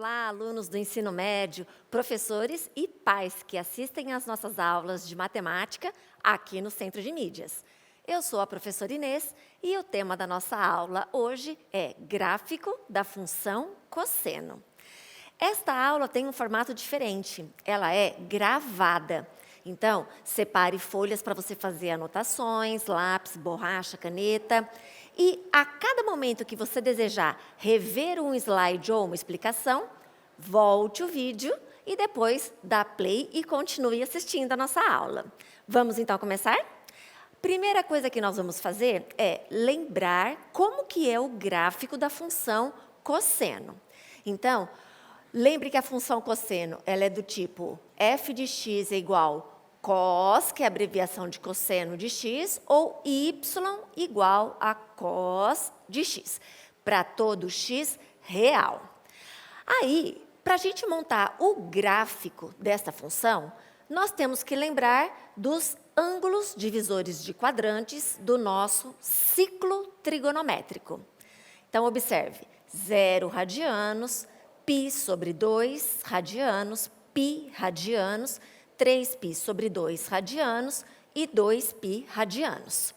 Olá, alunos do ensino médio, professores e pais que assistem às nossas aulas de matemática aqui no Centro de Mídias. Eu sou a professora Inês e o tema da nossa aula hoje é gráfico da função cosseno. Esta aula tem um formato diferente, ela é gravada. Então, separe folhas para você fazer anotações, lápis, borracha, caneta. E a cada momento que você desejar rever um slide ou uma explicação, volte o vídeo e depois dá play e continue assistindo a nossa aula. Vamos então começar? Primeira coisa que nós vamos fazer é lembrar como que é o gráfico da função cosseno. Então, lembre que a função cosseno ela é do tipo f de x é igual cos, que é a abreviação de cosseno de x, ou y igual a cos de x, para todo x real. Aí, para a gente montar o gráfico dessa função, nós temos que lembrar dos ângulos divisores de quadrantes do nosso ciclo trigonométrico. Então, observe, 0 radianos, π sobre 2 radianos, π radianos, 3π sobre 2 radianos e 2π radianos.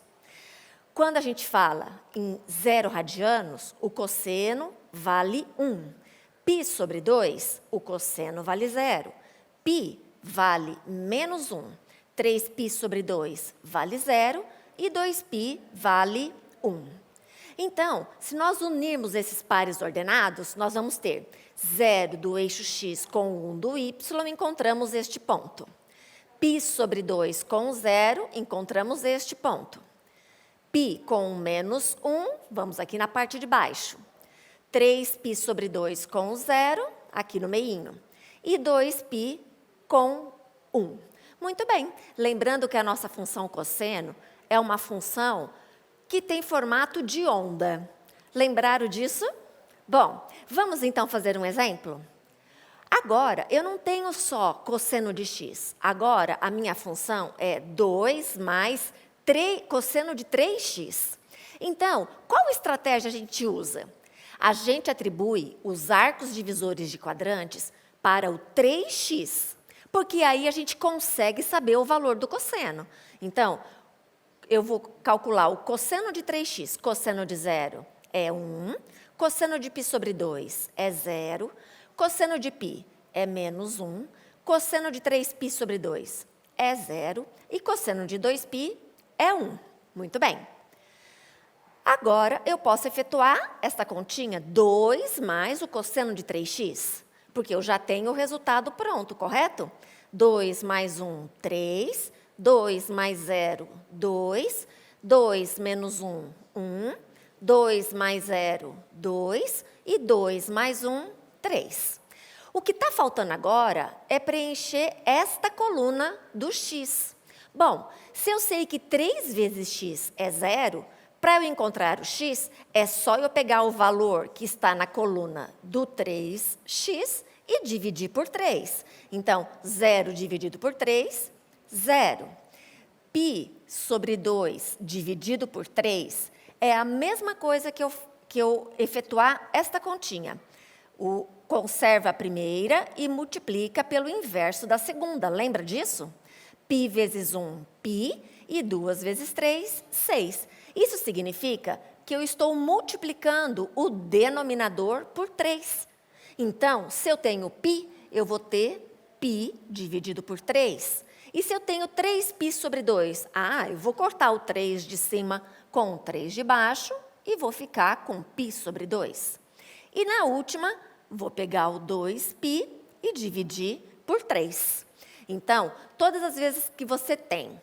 Quando a gente fala em 0 radianos, o cosseno vale 1. π sobre 2, o cosseno vale 0. π vale menos 1. 3π sobre 2 vale 0 e 2π vale 1. Então, se nós unirmos esses pares ordenados, nós vamos ter 0 do eixo x com 1 do y, encontramos este ponto. π sobre 2 com 0, encontramos este ponto. π com menos 1, vamos aqui na parte de baixo. 3π sobre 2 com 0, aqui no meinho. E 2π com 1. Muito bem, lembrando que a nossa função cosseno é uma função que tem formato de onda. Lembraram disso? Bom, vamos então fazer um exemplo? Agora, eu não tenho só cosseno de x. Agora, a minha função é 2 mais cosseno de 3x. Então, qual estratégia a gente usa? A gente atribui os arcos divisores de quadrantes para o 3x, porque aí a gente consegue saber o valor do cosseno. Então, eu vou calcular o cosseno de 3x, cosseno de 0 é 1, cosseno de π sobre 2 é 0, cosseno de π é menos 1, cosseno de 3π sobre 2 é 0 e cosseno de 2π é 1. Muito bem. Agora, eu posso efetuar esta continha 2 mais o cosseno de 3x, porque eu já tenho o resultado pronto, correto? 2 mais 1, 3, 2 mais 0, 2, 2 menos 1, 1, 2 mais 0, 2 e 2 mais 1, 3. O que está faltando agora é preencher esta coluna do x. Bom, se eu sei que 3 vezes x é 0, para eu encontrar o x, é só eu pegar o valor que está na coluna do 3x e dividir por 3. Então, 0 dividido por 3, 0. π sobre 2 dividido por 3 é a mesma coisa que eu efetuar esta continha. Conserva a primeira e multiplica pelo inverso da segunda. Lembra disso? π vezes 1, π, e 2 vezes 3, 6. Isso significa que eu estou multiplicando o denominador por 3. Então, se eu tenho π, eu vou ter π dividido por 3. E se eu tenho 3π sobre 2? Eu vou cortar o 3 de cima com o 3 de baixo e vou ficar com π sobre 2. E na última, vou pegar o 2π e dividir por 3. Então, todas as vezes que você tem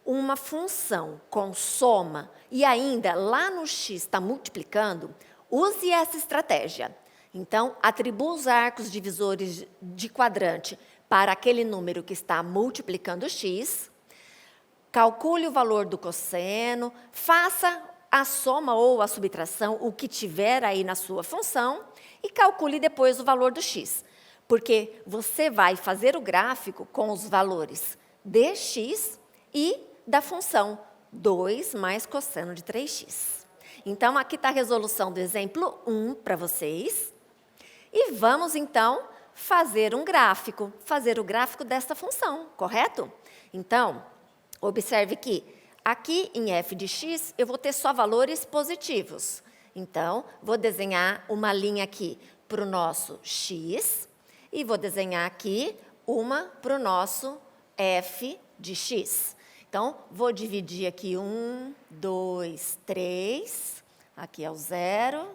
uma função com soma e ainda lá no x está multiplicando, use essa estratégia. Então, atribua os arcos divisores de quadrante para aquele número que está multiplicando x, calcule o valor do cosseno, faça a soma ou a subtração, o que tiver aí na sua função, e calcule depois o valor do x, porque você vai fazer o gráfico com os valores de x e da função 2 mais cosseno de 3x. Então, aqui está a resolução do exemplo 1 para vocês. E vamos, então, fazer um gráfico, fazer o gráfico desta função, correto? Então, observe que aqui em f de x, eu vou ter só valores positivos. Então, vou desenhar uma linha aqui para o nosso x e vou desenhar aqui uma para o nosso f de x. Então, vou dividir aqui 1, 2, 3, aqui é o 0,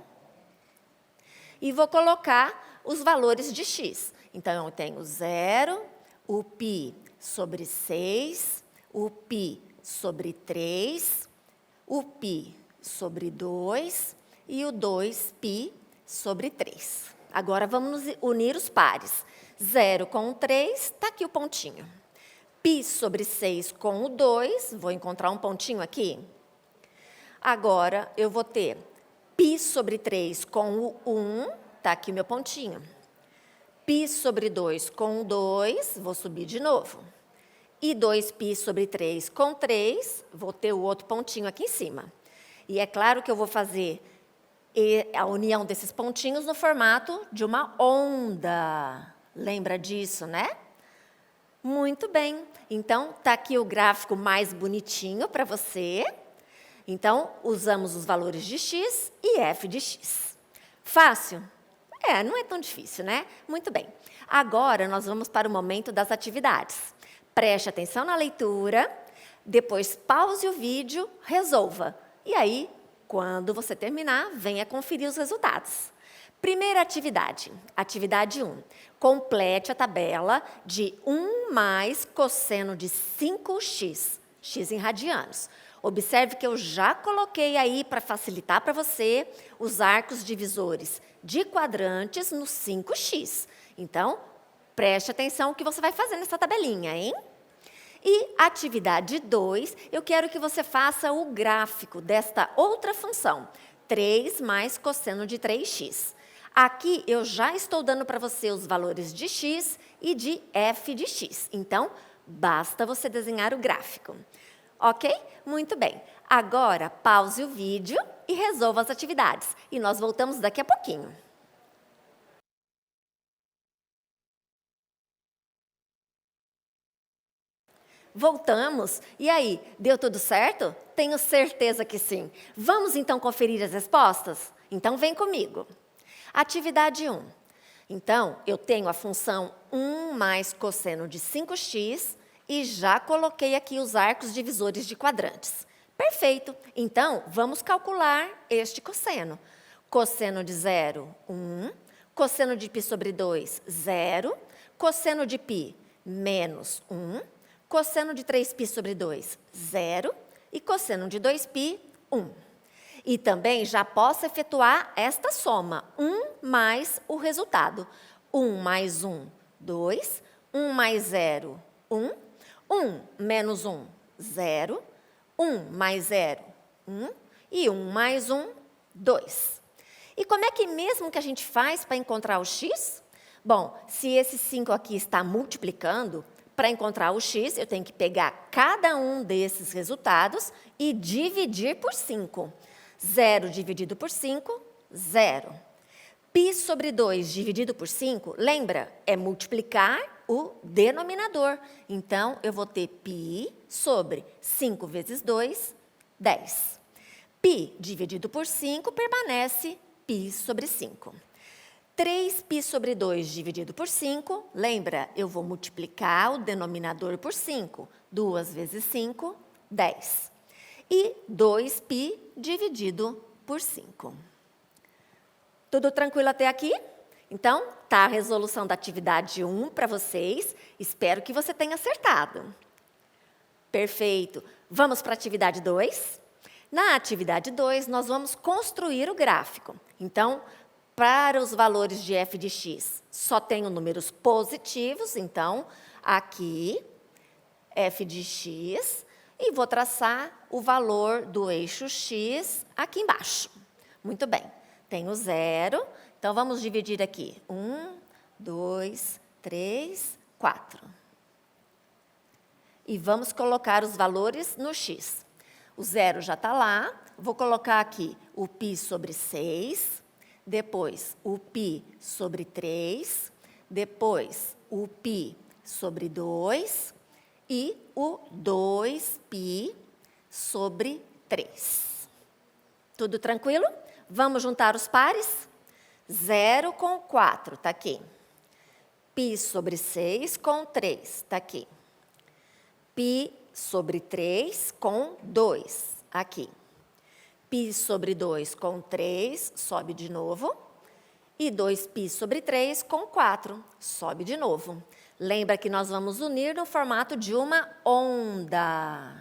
e vou colocar os valores de x. Então, eu tenho 0, o π sobre 6, o π sobre 3, o π sobre 2 e o 2π sobre 3. Agora, vamos unir os pares. 0 com o 3, está aqui o pontinho. Π sobre 6 com o 2, vou encontrar um pontinho aqui. Agora, eu vou ter π sobre 3 com o 1, está aqui o meu pontinho. Π sobre 2 com o 2, vou subir de novo. E 2π sobre 3 com 3, vou ter o outro pontinho aqui em cima. E é claro que eu vou fazer a união desses pontinhos no formato de uma onda. Lembra disso, né? Muito bem. Então, está aqui o gráfico mais bonitinho para você. Então, usamos os valores de x e f de x. Fácil? Não é tão difícil, né? Muito bem. Agora, nós vamos para o momento das atividades. Preste atenção na leitura, depois pause o vídeo, resolva. E aí, quando você terminar, venha conferir os resultados. Primeira atividade, atividade 1. Complete a tabela de 1 mais cosseno de 5x, x em radianos. Observe que eu já coloquei aí, para facilitar para você, os arcos divisores de quadrantes no 5x. Então, preste atenção no que você vai fazer nessa tabelinha, hein? E atividade 2, eu quero que você faça o gráfico desta outra função, 3 mais cosseno de 3x. Aqui eu já estou dando para você os valores de x e de f de x. Então, basta você desenhar o gráfico. Ok? Muito bem. Agora, pause o vídeo e resolva as atividades. E nós voltamos daqui a pouquinho. Voltamos. E aí, deu tudo certo? Tenho certeza que sim. Vamos então conferir as respostas? Então, vem comigo. Atividade 1. Então, eu tenho a função 1 mais cosseno de 5x e já coloquei aqui os arcos divisores de quadrantes. Perfeito. Então, vamos calcular este cosseno. Cosseno de 0, 1. Cosseno de π sobre 2, 0. Cosseno de π, menos 1. Cosseno de 3π sobre 2, 0. E cosseno de 2π, 1. E também já posso efetuar esta soma, 1 mais o resultado. 1 mais 1, 2. 1 mais 0, 1. 1 menos 1, 0. 1 mais 0, 1. E 1 mais 1, 2. E como é que mesmo que a gente faz para encontrar o x? Bom, se esse 5 aqui está multiplicando, para encontrar o x, eu tenho que pegar cada um desses resultados e dividir por 5. 0 dividido por 5, 0. Π sobre 2 dividido por 5, lembra? É multiplicar o denominador. Então, eu vou ter π sobre 5 vezes 2, 10. Π dividido por 5 permanece π sobre 5. 3π sobre 2 dividido por 5, lembra? Eu vou multiplicar o denominador por 5. 2 vezes 5, 10. E 2π dividido por 5. Tudo tranquilo até aqui? Então, tá a resolução da atividade 1 para vocês. Espero que você tenha acertado. Perfeito. Vamos para a atividade 2? Na atividade 2, nós vamos construir o gráfico. Então, para os valores de f de x, só tenho números positivos. Então, aqui, f de x, e vou traçar o valor do eixo x aqui embaixo. Muito bem. Tenho 0. Então, vamos dividir aqui. 1, 2, 3, 4. E vamos colocar os valores no x. O 0 já está lá. Vou colocar aqui o π sobre 6. depois o π sobre 3, depois o π sobre 2 e o 2π sobre 3. Tudo tranquilo? Vamos juntar os pares? 0 com 4, está aqui. Π sobre 6 com 3, está aqui. Π sobre 3 com 2, aqui. Π sobre 2 com 3, sobe de novo. E 2π sobre 3 com 4, sobe de novo. Lembra que nós vamos unir no formato de uma onda.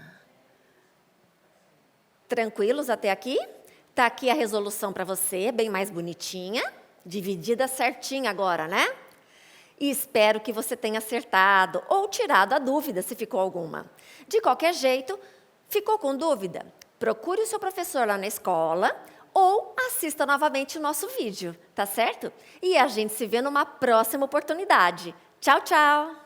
Tranquilos até aqui? Está aqui a resolução para você, bem mais bonitinha, dividida certinha agora, né? E espero que você tenha acertado ou tirado a dúvida, se ficou alguma. De qualquer jeito, ficou com dúvida? Procure o seu professor lá na escola ou assista novamente o nosso vídeo, tá certo? E a gente se vê numa próxima oportunidade. Tchau, tchau!